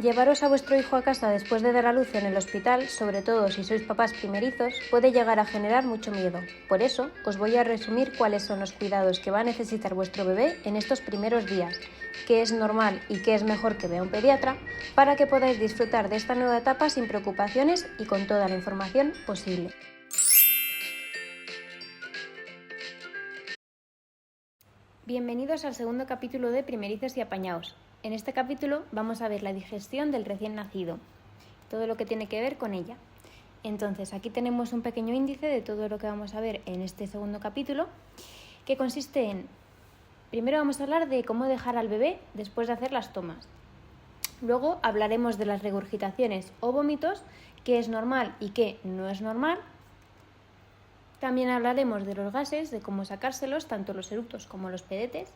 Llevaros a vuestro hijo a casa después de dar a luz en el hospital, sobre todo si sois papás primerizos, puede llegar a generar mucho miedo. Por eso, os voy a resumir cuáles son los cuidados que va a necesitar vuestro bebé en estos primeros días, qué es normal y qué es mejor que vea un pediatra, para que podáis disfrutar de esta nueva etapa sin preocupaciones y con toda la información posible. Bienvenidos al segundo capítulo de Primerizos y Apañaos. En este capítulo vamos a ver la digestión del recién nacido, todo lo que tiene que ver con ella. Entonces, aquí tenemos un pequeño índice de todo lo que vamos a ver en este segundo capítulo, que consiste en, primero vamos a hablar de cómo dejar al bebé después de hacer las tomas. Luego hablaremos de las regurgitaciones o vómitos, qué es normal y qué no es normal. También hablaremos de los gases, de cómo sacárselos, tanto los eructos como los pedetes.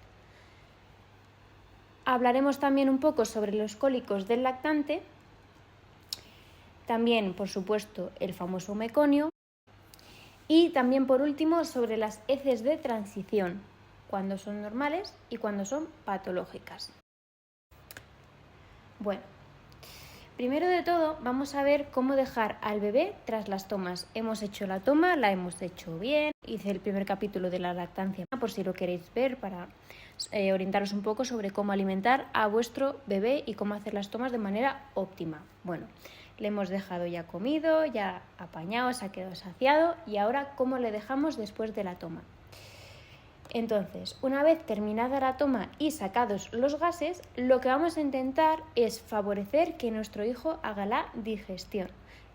Hablaremos también un poco sobre los cólicos del lactante. También, por supuesto, el famoso meconio. Y también, por último, sobre las heces de transición, cuando son normales y cuando son patológicas. Bueno, primero de todo vamos a ver cómo dejar al bebé tras las tomas. Hemos hecho la toma, la hemos hecho bien. Hice el primer capítulo de la lactancia, por si lo queréis ver, para orientaros un poco sobre cómo alimentar a vuestro bebé y cómo hacer las tomas de manera óptima. Bueno, le hemos dejado ya comido, ya apañado, se ha quedado saciado, y ahora cómo le dejamos después de la toma. Entonces, una vez terminada la toma y sacados los gases, lo que vamos a intentar es favorecer que nuestro hijo haga la digestión.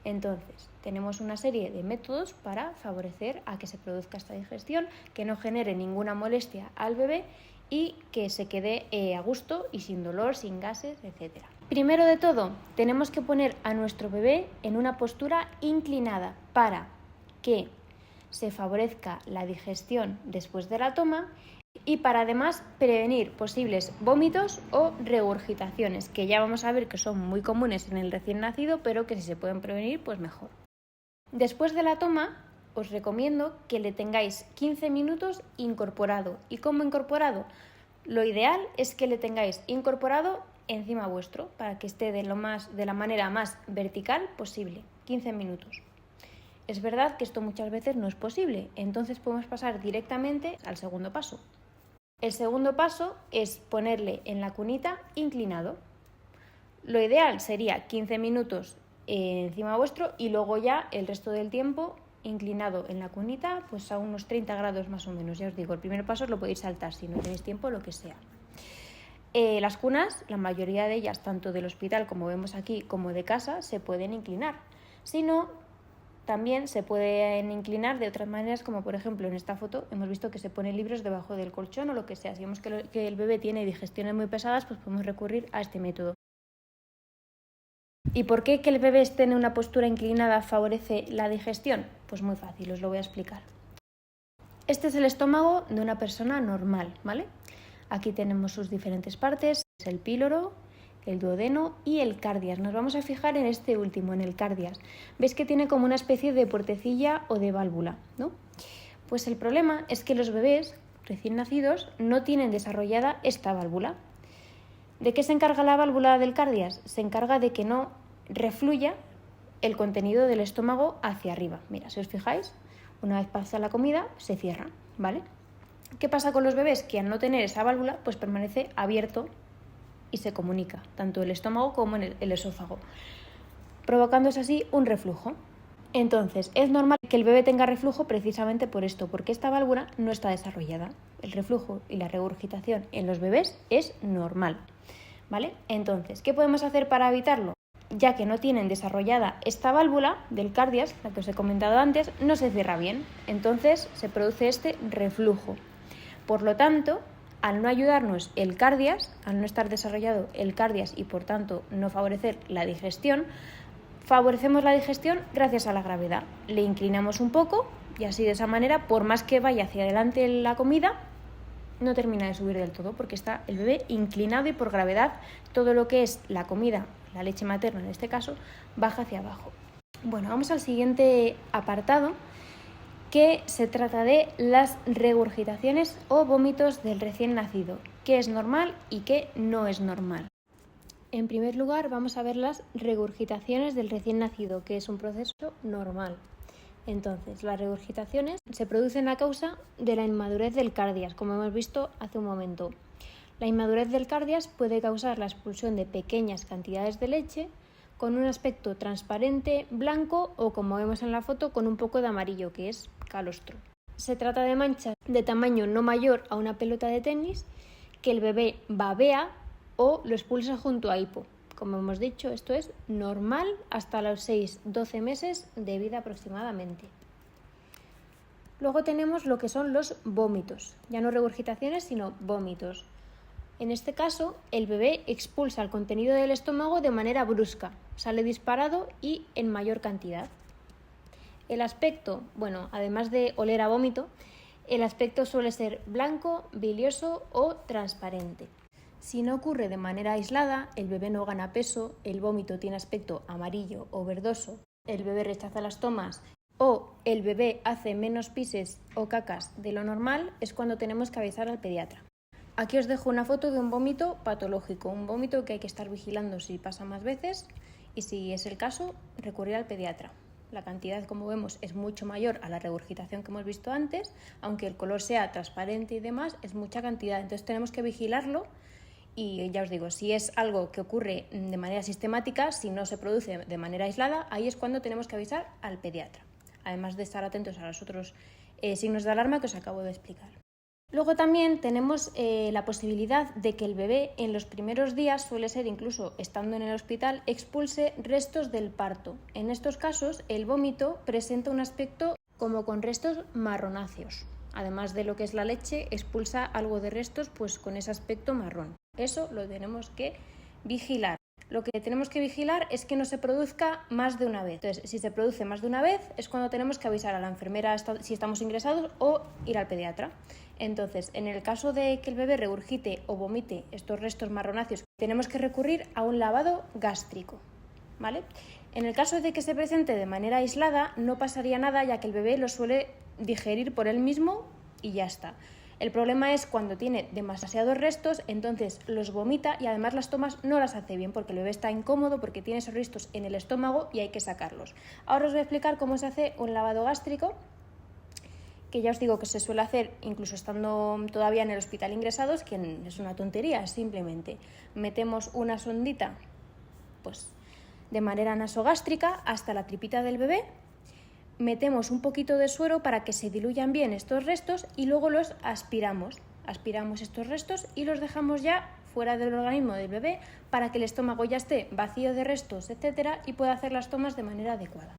Entonces, tenemos una serie de métodos para favorecer a que se produzca esta digestión, que no genere ninguna molestia al bebé y que se quede a gusto y sin dolor, sin gases, etc. Primero de todo, tenemos que poner a nuestro bebé en una postura inclinada para que se favorezca la digestión después de la toma y para además prevenir posibles vómitos o regurgitaciones, que ya vamos a ver que son muy comunes en el recién nacido, pero que si se pueden prevenir, pues mejor. Después de la toma, os recomiendo que le tengáis 15 minutos incorporado. ¿Y cómo incorporado? Lo ideal es que le tengáis incorporado encima vuestro, para que esté de la manera más vertical posible, 15 minutos. Es verdad que esto muchas veces no es posible, entonces podemos pasar directamente al segundo paso. El segundo paso es ponerle en la cunita inclinado. Lo ideal sería 15 minutos encima vuestro y luego ya el resto del tiempo inclinado en la cunita, pues a unos 30 grados más o menos. Ya os digo, el primer paso lo podéis saltar si no tenéis tiempo, lo que sea. Las cunas, la mayoría de ellas, tanto del hospital como vemos aquí, como de casa, se pueden inclinar. Si no, también se pueden inclinar de otras maneras, como por ejemplo en esta foto hemos visto que se ponen libros debajo del colchón o lo que sea. Si vemos que el bebé tiene digestiones muy pesadas, pues podemos recurrir a este método. ¿Y por qué que el bebé esté en una postura inclinada favorece la digestión? Pues muy fácil, os lo voy a explicar. Este es el estómago de una persona normal, ¿vale? Aquí tenemos sus diferentes partes, el píloro, el duodeno y el cardias. Nos vamos a fijar en este último, en el cardias. ¿Veis que tiene como una especie de puertecilla o de válvula, ¿no? Pues el problema es que los bebés recién nacidos no tienen desarrollada esta válvula. ¿De qué se encarga la válvula del cardias? Se encarga de que no refluya el contenido del estómago hacia arriba. Mira, si os fijáis, una vez pasa la comida, se cierra, ¿vale? ¿Qué pasa con los bebés? Que al no tener esa válvula, pues permanece abierto y se comunica, tanto el estómago como en el esófago, provocándose así un reflujo. Entonces, es normal que el bebé tenga reflujo precisamente por esto, porque esta válvula no está desarrollada. El reflujo y la regurgitación en los bebés es normal, ¿vale? Entonces, ¿qué podemos hacer para evitarlo? Ya que no tienen desarrollada esta válvula del cardias, la que os he comentado antes, no se cierra bien. Entonces, se produce este reflujo. Por lo tanto, al no ayudarnos el cardias, al no estar desarrollado el cardias y por tanto no favorecer la digestión, favorecemos la digestión gracias a la gravedad. Le inclinamos un poco y así de esa manera, por más que vaya hacia adelante la comida, no termina de subir del todo porque está el bebé inclinado y por gravedad todo lo que es la comida, la leche materna en este caso, baja hacia abajo. Bueno, vamos al siguiente apartado, que se trata de las regurgitaciones o vómitos del recién nacido, qué es normal y qué no es normal. En primer lugar, vamos a ver las regurgitaciones del recién nacido, que es un proceso normal. Entonces, las regurgitaciones se producen a causa de la inmadurez del cardias, como hemos visto hace un momento. La inmadurez del cardias puede causar la expulsión de pequeñas cantidades de leche con un aspecto transparente, blanco o, como vemos en la foto, con un poco de amarillo, que es calostro. Se trata de manchas de tamaño no mayor a una pelota de tenis que el bebé babea o lo expulsa junto a hipo. Como hemos dicho, esto es normal hasta los 6-12 meses de vida aproximadamente. Luego tenemos lo que son los vómitos, ya no regurgitaciones, sino vómitos. En este caso, el bebé expulsa el contenido del estómago de manera brusca, sale disparado y en mayor cantidad. El aspecto, además de oler a vómito, el aspecto suele ser blanco, bilioso o transparente. Si no ocurre de manera aislada, el bebé no gana peso, el vómito tiene aspecto amarillo o verdoso, el bebé rechaza las tomas o el bebé hace menos pises o cacas de lo normal, es cuando tenemos que avisar al pediatra. Aquí os dejo una foto de un vómito patológico, un vómito que hay que estar vigilando si pasa más veces y, si es el caso, recurrir al pediatra. La cantidad, como vemos, es mucho mayor a la regurgitación que hemos visto antes, aunque el color sea transparente y demás, es mucha cantidad, entonces tenemos que vigilarlo. Y ya os digo, si es algo que ocurre de manera sistemática, si no se produce de manera aislada, ahí es cuando tenemos que avisar al pediatra, además de estar atentos a los otros signos de alarma que os acabo de explicar. Luego también tenemos la posibilidad de que el bebé en los primeros días, suele ser incluso estando en el hospital, expulse restos del parto. En estos casos, el vómito presenta un aspecto como con restos marronáceos. Además de lo que es la leche, expulsa algo de restos pues con ese aspecto marrón. Eso lo tenemos que vigilar. Lo que tenemos que vigilar es que no se produzca más de una vez. Entonces, si se produce más de una vez, es cuando tenemos que avisar a la enfermera si estamos ingresados o ir al pediatra. Entonces, en el caso de que el bebé regurgite o vomite estos restos marronáceos, tenemos que recurrir a un lavado gástrico, ¿vale? En el caso de que se presente de manera aislada, no pasaría nada, ya que el bebé lo suele digerir por él mismo y ya está. El problema es cuando tiene demasiados restos, entonces los vomita y además las tomas no las hace bien porque el bebé está incómodo, porque tiene esos restos en el estómago y hay que sacarlos. Ahora os voy a explicar cómo se hace un lavado gástrico, que ya os digo que se suele hacer incluso estando todavía en el hospital ingresados, que es una tontería, simplemente metemos una sondita pues de manera nasogástrica hasta la tripita del bebé, metemos un poquito de suero para que se diluyan bien estos restos y luego los aspiramos. Aspiramos estos restos y los dejamos ya fuera del organismo del bebé para que el estómago ya esté vacío de restos, etcétera, y pueda hacer las tomas de manera adecuada.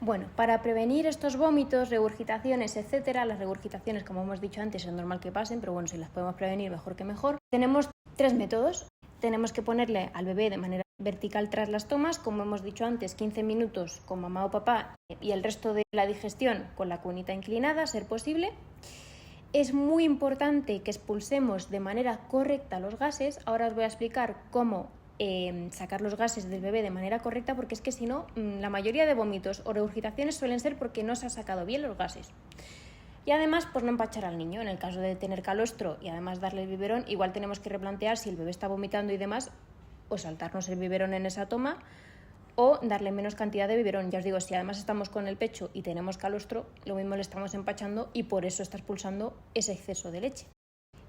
Bueno, para prevenir estos vómitos, regurgitaciones, etcétera, las regurgitaciones, como hemos dicho antes, es normal que pasen, pero bueno, si las podemos prevenir, mejor que mejor. Tenemos 3 métodos. Tenemos que ponerle al bebé de manera vertical tras las tomas, como hemos dicho antes, 15 minutos con mamá o papá y el resto de la digestión con la cunita inclinada, a ser posible. Es muy importante que expulsemos de manera correcta los gases. Ahora os voy a explicar cómo sacar los gases del bebé de manera correcta, porque es que si no, la mayoría de vómitos o regurgitaciones suelen ser porque no se ha sacado bien los gases. Y además, por no empachar al niño, en el caso de tener calostro y además darle el biberón, igual tenemos que replantear si el bebé está vomitando y demás, o saltarnos el biberón en esa toma, o darle menos cantidad de biberón. Ya os digo, si además estamos con el pecho y tenemos calostro, lo mismo le estamos empachando y por eso está expulsando ese exceso de leche.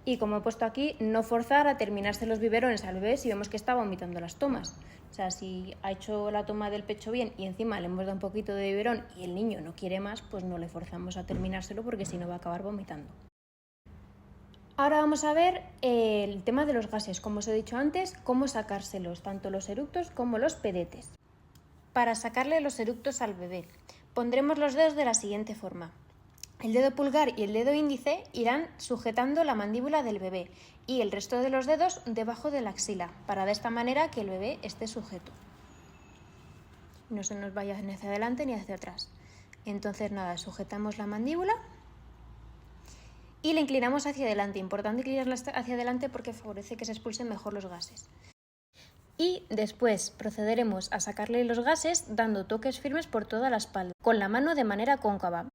Y como he puesto aquí, no forzar a terminarse los biberones al bebé si vemos que está vomitando las tomas. O sea, si ha hecho la toma del pecho bien y encima le hemos dado un poquito de biberón y el niño no quiere más, pues no le forzamos a terminárselo porque si no va a acabar vomitando. Ahora vamos a ver el tema de los gases, como os he dicho antes, cómo sacárselos, tanto los eructos como los pedetes. Para sacarle los eructos al bebé, pondremos los dedos de la siguiente forma. El dedo pulgar y el dedo índice irán sujetando la mandíbula del bebé y el resto de los dedos debajo de la axila, para de esta manera que el bebé esté sujeto. No se nos vaya ni hacia adelante ni hacia atrás. Entonces nada, sujetamos la mandíbula y la inclinamos hacia adelante. Importante inclinarla hacia adelante porque favorece que se expulsen mejor los gases. Y después procederemos a sacarle los gases dando toques firmes por toda la espalda, con la mano de manera cóncava.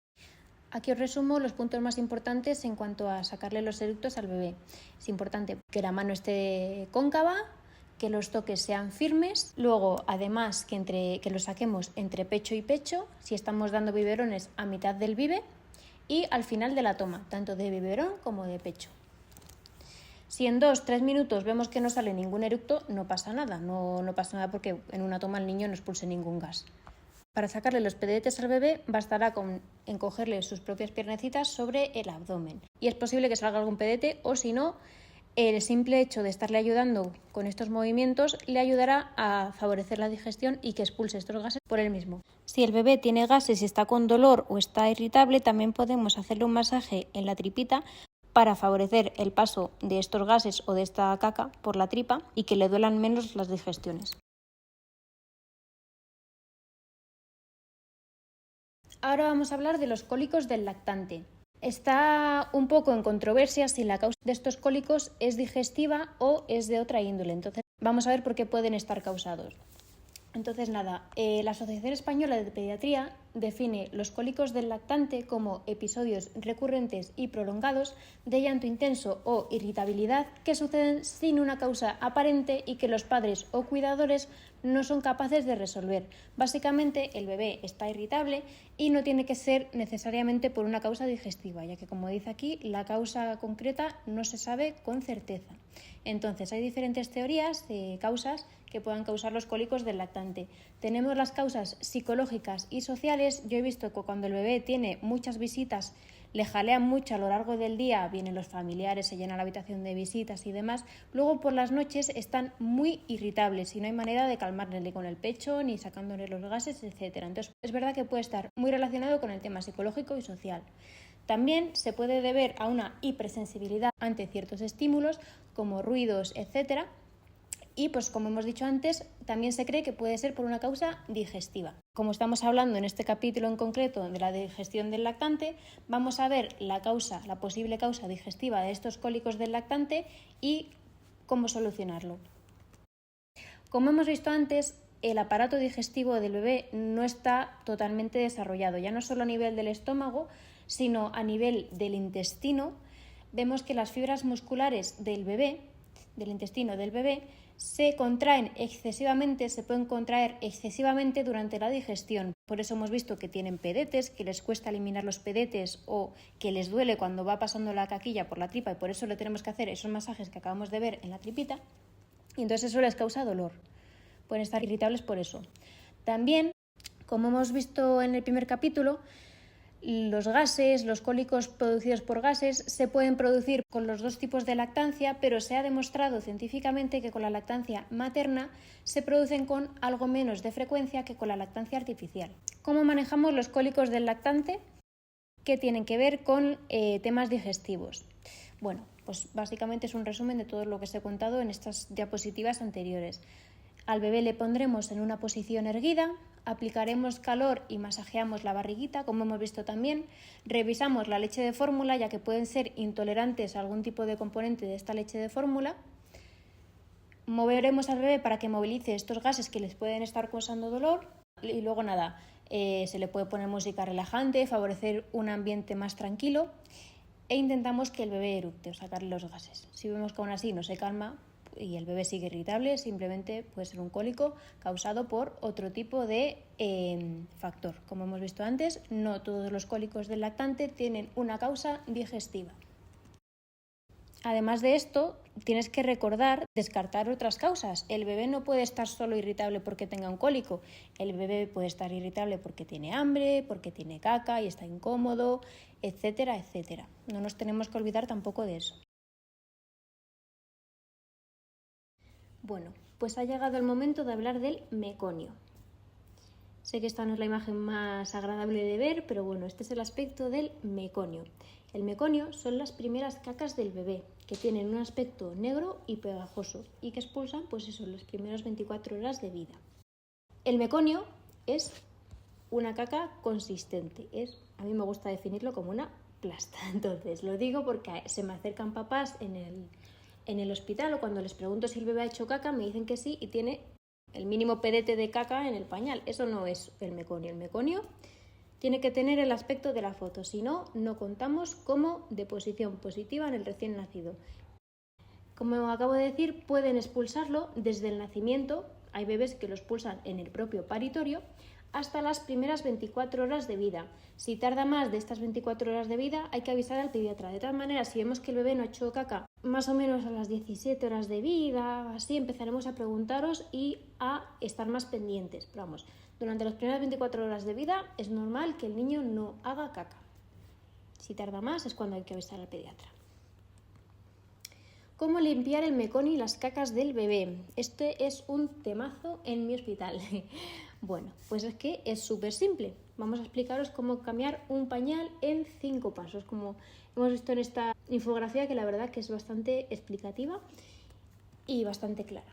Aquí os resumo los puntos más importantes en cuanto a sacarle los eructos al bebé. Es importante que la mano esté cóncava, que los toques sean firmes, luego además que los saquemos entre pecho y pecho, si estamos dando biberones a mitad del bibe y al final de la toma, tanto de biberón como de pecho. Si en 2-3 minutos vemos que no sale ningún eructo, no pasa nada, no pasa nada porque en una toma el niño no expulse ningún gas. Para sacarle los pedetes al bebé bastará con encogerle sus propias piernecitas sobre el abdomen. Y es posible que salga algún pedete o si no, el simple hecho de estarle ayudando con estos movimientos le ayudará a favorecer la digestión y que expulse estos gases por él mismo. Si el bebé tiene gases y está con dolor o está irritable, también podemos hacerle un masaje en la tripita para favorecer el paso de estos gases o de esta caca por la tripa y que le duelan menos las digestiones. Ahora vamos a hablar de los cólicos del lactante. Está un poco en controversia si la causa de estos cólicos es digestiva o es de otra índole. Entonces, vamos a ver por qué pueden estar causados. Entonces, nada, la Asociación Española de Pediatría define los cólicos del lactante como episodios recurrentes y prolongados de llanto intenso o irritabilidad que suceden sin una causa aparente y que los padres o cuidadores no son capaces de resolver. Básicamente, el bebé está irritable y no tiene que ser necesariamente por una causa digestiva, ya que, como dice aquí, la causa concreta no se sabe con certeza. Entonces, hay diferentes teorías de causas que puedan causar los cólicos del lactante. Tenemos las causas psicológicas y sociales. Yo he visto que cuando el bebé tiene muchas visitas, le jalean mucho a lo largo del día, vienen los familiares, se llena la habitación de visitas y demás. Luego por las noches están muy irritables y no hay manera de calmarle con el pecho ni sacándole los gases, etc. Entonces es verdad que puede estar muy relacionado con el tema psicológico y social. También se puede deber a una hipersensibilidad ante ciertos estímulos como ruidos, etc. Y pues como hemos dicho antes, también se cree que puede ser por una causa digestiva. Como estamos hablando en este capítulo en concreto de la digestión del lactante, vamos a ver la posible causa digestiva de estos cólicos del lactante y cómo solucionarlo. Como hemos visto antes, el aparato digestivo del bebé no está totalmente desarrollado, ya no solo a nivel del estómago, sino a nivel del intestino. Vemos que las fibras musculares del intestino del bebé, se contraen excesivamente, se pueden contraer excesivamente durante la digestión. Por eso hemos visto que tienen pedetes, que les cuesta eliminar los pedetes o que les duele cuando va pasando la caquilla por la tripa y por eso le tenemos que hacer esos masajes que acabamos de ver en la tripita y entonces eso les causa dolor. Pueden estar irritables por eso. También, como hemos visto en el primer capítulo, los gases, los cólicos producidos por gases se pueden producir con los dos tipos de lactancia, pero se ha demostrado científicamente que con la lactancia materna se producen con algo menos de frecuencia que con la lactancia artificial. ¿Cómo manejamos los cólicos del lactante? Que tienen que ver con temas digestivos. Bueno, pues básicamente es un resumen de todo lo que os he contado en estas diapositivas anteriores. Al bebé le pondremos en una posición erguida, aplicaremos calor y masajeamos la barriguita, como hemos visto también. Revisamos la leche de fórmula, ya que pueden ser intolerantes a algún tipo de componente de esta leche de fórmula. Moveremos al bebé para que movilice estos gases que les pueden estar causando dolor. Y luego nada, se le puede poner música relajante, favorecer un ambiente más tranquilo e intentamos que el bebé eructe o sacarle los gases. Si vemos que aún así no se calma y el bebé sigue irritable, simplemente puede ser un cólico causado por otro tipo de factor. Como hemos visto antes, no todos los cólicos del lactante tienen una causa digestiva. Además de esto, tienes que descartar otras causas. El bebé no puede estar solo irritable porque tenga un cólico. El bebé puede estar irritable porque tiene hambre, porque tiene caca y está incómodo, etcétera, etcétera. No nos tenemos que olvidar tampoco de eso. Bueno, pues ha llegado el momento de hablar del meconio. Sé que esta no es la imagen más agradable de ver, pero bueno, este es el aspecto del meconio. El meconio son las primeras cacas del bebé, que tienen un aspecto negro y pegajoso y que expulsan, pues eso, las primeras 24 horas de vida. El meconio es una caca consistente, a mí me gusta definirlo como una plasta. Entonces, lo digo porque se me acercan papás en el hospital o cuando les pregunto si el bebé ha hecho caca, me dicen que sí y tiene el mínimo pedete de caca en el pañal. Eso no es el meconio. El meconio Tiene que tener el aspecto de la foto, si no, no contamos como deposición positiva en el recién nacido. Como acabo de decir, pueden expulsarlo desde el nacimiento, hay bebés que lo expulsan en el propio paritorio, hasta las primeras 24 horas de vida. Si tarda más de estas 24 horas de vida, hay que avisar al pediatra. De todas maneras, si vemos que el bebé no ha hecho caca más o menos a las 17 horas de vida, así empezaremos a preguntaros y a estar más pendientes. Pero vamos, durante las primeras 24 horas de vida es normal que el niño no haga caca. Si tarda más es cuando hay que avisar al pediatra. ¿Cómo limpiar el meconio y las cacas del bebé? Este es un temazo en mi hospital. Bueno, pues es que es súper simple. Vamos a explicaros cómo cambiar un pañal en 5 pasos, como hemos visto en esta infografía, que la verdad que es bastante explicativa y bastante clara.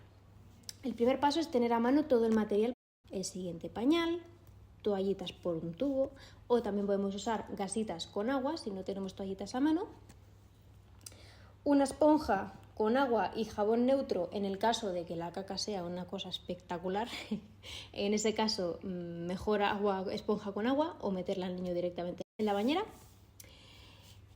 El primer paso es tener a mano todo el material. El siguiente, pañal, toallitas por un tubo, o también podemos usar gasitas con agua si no tenemos toallitas a mano. Una esponja con agua y jabón neutro en el caso de que la caca sea una cosa espectacular. En ese caso, mejor esponja con agua o meterla al niño directamente en la bañera.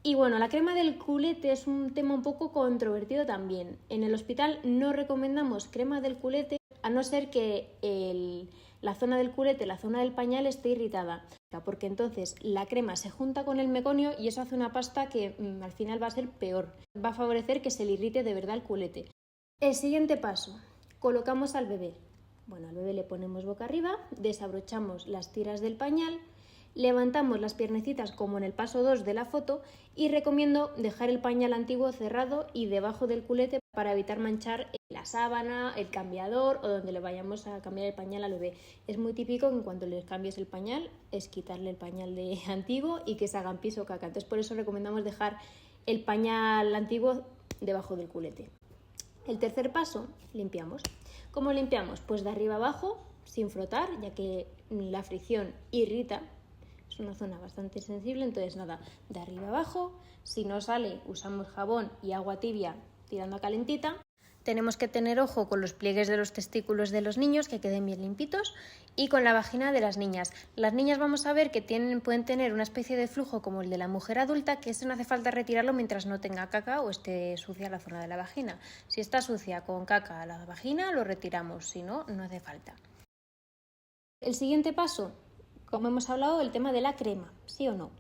Y bueno, la crema del culete es un tema un poco controvertido también. En el hospital no recomendamos crema del culete a no ser que la zona del culete, la zona del pañal esté irritada, porque entonces la crema se junta con el meconio y eso hace una pasta que al final va a ser peor. Va a favorecer que se le irrite de verdad el culete. El siguiente paso, colocamos al bebé. Bueno, al bebé le ponemos boca arriba, desabrochamos las tiras del pañal, levantamos las piernecitas como en el paso 2 de la foto y recomiendo dejar el pañal antiguo cerrado y debajo del culete para evitar manchar la sábana, el cambiador o donde le vayamos a cambiar el pañal al bebé. Es muy típico que en cuanto le cambies el pañal es quitarle el pañal de antiguo y que se hagan pis o caca. Entonces por eso recomendamos dejar el pañal antiguo debajo del culete. El tercer paso, limpiamos. ¿Cómo limpiamos? Pues de arriba abajo, sin frotar, ya que la fricción irrita. Es una zona bastante sensible, entonces nada, de arriba abajo. Si no sale, usamos jabón y agua tibia tirando a calentita. Tenemos que tener ojo con los pliegues de los testículos de los niños, que queden bien limpitos, y con la vagina de las niñas. Las niñas vamos a ver que pueden tener una especie de flujo como el de la mujer adulta, que eso no hace falta retirarlo mientras no tenga caca o esté sucia la zona de la vagina. Si está sucia con caca la vagina, lo retiramos, si no, no hace falta. El siguiente paso, como hemos hablado, el tema de la crema, ¿sí o no?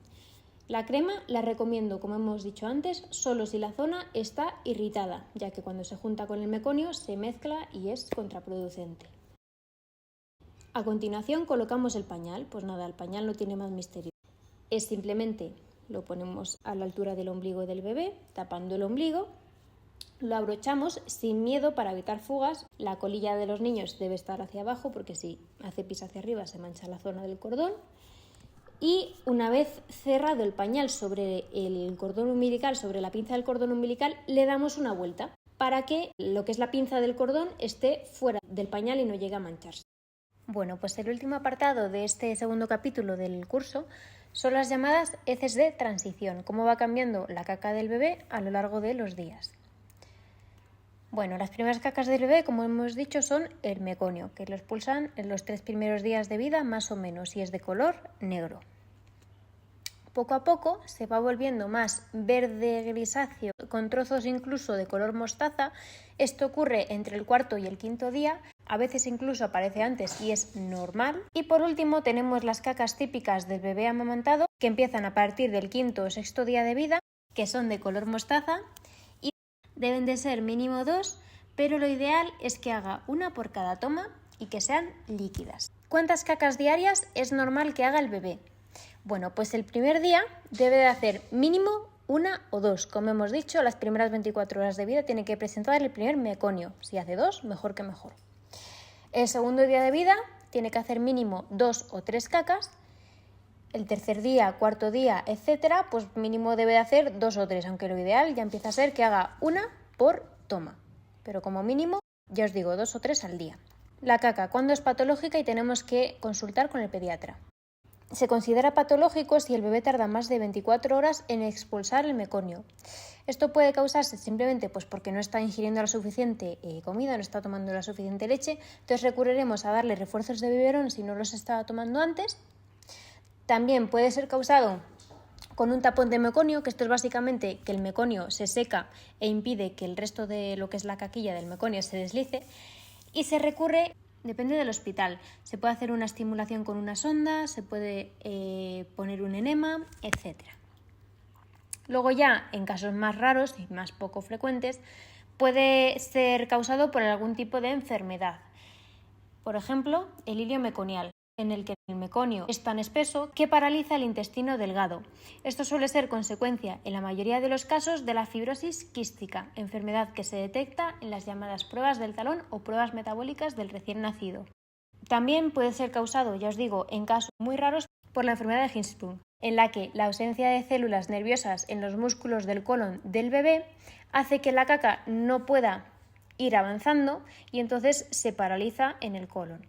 La crema la recomiendo, como hemos dicho antes, solo si la zona está irritada, ya que cuando se junta con el meconio se mezcla y es contraproducente. A continuación colocamos el pañal. Pues nada, el pañal no tiene más misterio. Es simplemente lo ponemos a la altura del ombligo del bebé, tapando el ombligo. Lo abrochamos sin miedo para evitar fugas. La colilla de los niños debe estar hacia abajo porque si hace pis hacia arriba se mancha la zona del cordón. Y una vez cerrado el pañal sobre el cordón umbilical, sobre la pinza del cordón umbilical, le damos una vuelta para que lo que es la pinza del cordón esté fuera del pañal y no llegue a mancharse. Bueno, pues el último apartado de este segundo capítulo del curso son las llamadas heces de transición, cómo va cambiando la caca del bebé a lo largo de los días. Bueno, las primeras cacas del bebé, como hemos dicho, son el meconio, que lo expulsan en los 3 primeros días de vida más o menos y es de color negro. Poco a poco se va volviendo más verde grisáceo, con trozos incluso de color mostaza. Esto ocurre entre el 4.º y el 5.º día, a veces incluso aparece antes y es normal. Y por último tenemos las cacas típicas del bebé amamantado, que empiezan a partir del 5.º o 6.º día de vida, que son de color mostaza. Deben de ser mínimo 2, pero lo ideal es que haga una por cada toma y que sean líquidas. ¿Cuántas cacas diarias es normal que haga el bebé? Bueno, pues el primer día debe de hacer mínimo 1 o 2. Como hemos dicho, las primeras 24 horas de vida tiene que presentar el primer meconio. Si hace 2, mejor que mejor. El segundo día de vida tiene que hacer mínimo 2 o 3 cacas. El tercer día, cuarto día, etcétera, pues mínimo debe de hacer 2 o 3, aunque lo ideal ya empieza a ser que haga 1 por toma. Pero como mínimo, ya os digo, 2 o 3 al día. La caca, ¿cuándo es patológica y tenemos que consultar con el pediatra? Se considera patológico si el bebé tarda más de 24 horas en expulsar el meconio. Esto puede causarse simplemente pues porque no está ingiriendo la suficiente comida, no está tomando la suficiente leche, entonces recurriremos a darle refuerzos de biberón si no los estaba tomando antes. También puede ser causado con un tapón de meconio, que esto es básicamente que el meconio se seca e impide que el resto de lo que es la caquilla del meconio se deslice, y se recurre, depende del hospital, se puede hacer una estimulación con una sonda, se puede poner un enema, etc. Luego ya, en casos más raros y más poco frecuentes, puede ser causado por algún tipo de enfermedad. Por ejemplo, el hilio meconial, en el que el meconio es tan espeso que paraliza el intestino delgado. Esto suele ser consecuencia, en la mayoría de los casos, de la fibrosis quística, enfermedad que se detecta en las llamadas pruebas del talón o pruebas metabólicas del recién nacido. También puede ser causado, ya os digo, en casos muy raros, por la enfermedad de Hirschsprung, en la que la ausencia de células nerviosas en los músculos del colon del bebé hace que la caca no pueda ir avanzando y entonces se paraliza en el colon.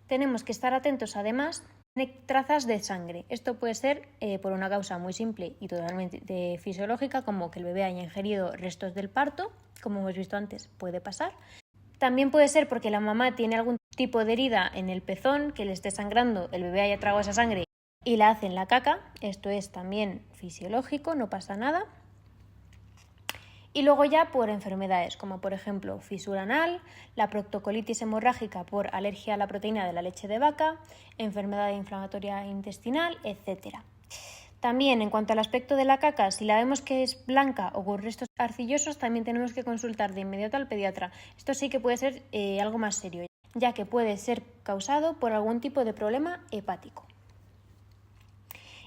Tenemos que estar atentos además de trazas de sangre. Esto puede ser por una causa muy simple y totalmente fisiológica, como que el bebé haya ingerido restos del parto, como hemos visto antes, puede pasar. También puede ser porque la mamá tiene algún tipo de herida en el pezón, que le esté sangrando, el bebé haya tragado esa sangre y la hace en la caca. Esto es también fisiológico, no pasa nada. Y luego ya por enfermedades, como por ejemplo fisura anal, la proctocolitis hemorrágica por alergia a la proteína de la leche de vaca, enfermedad inflamatoria intestinal, etc. También, en cuanto al aspecto de la caca, si la vemos que es blanca o con restos arcillosos, también tenemos que consultar de inmediato al pediatra. Esto sí que puede ser algo más serio, ya que puede ser causado por algún tipo de problema hepático.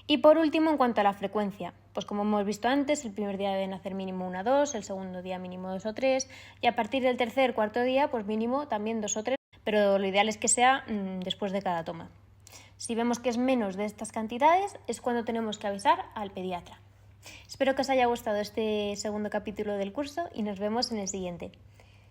Y por último, en cuanto a la frecuencia, pues como hemos visto antes, el primer día deben hacer mínimo 1 o 2, el segundo día mínimo 2 o 3, y a partir del tercer, cuarto día, pues mínimo también 2 o 3, pero lo ideal es que sea después de cada toma. Si vemos que es menos de estas cantidades, es cuando tenemos que avisar al pediatra. Espero que os haya gustado este segundo capítulo del curso y nos vemos en el siguiente.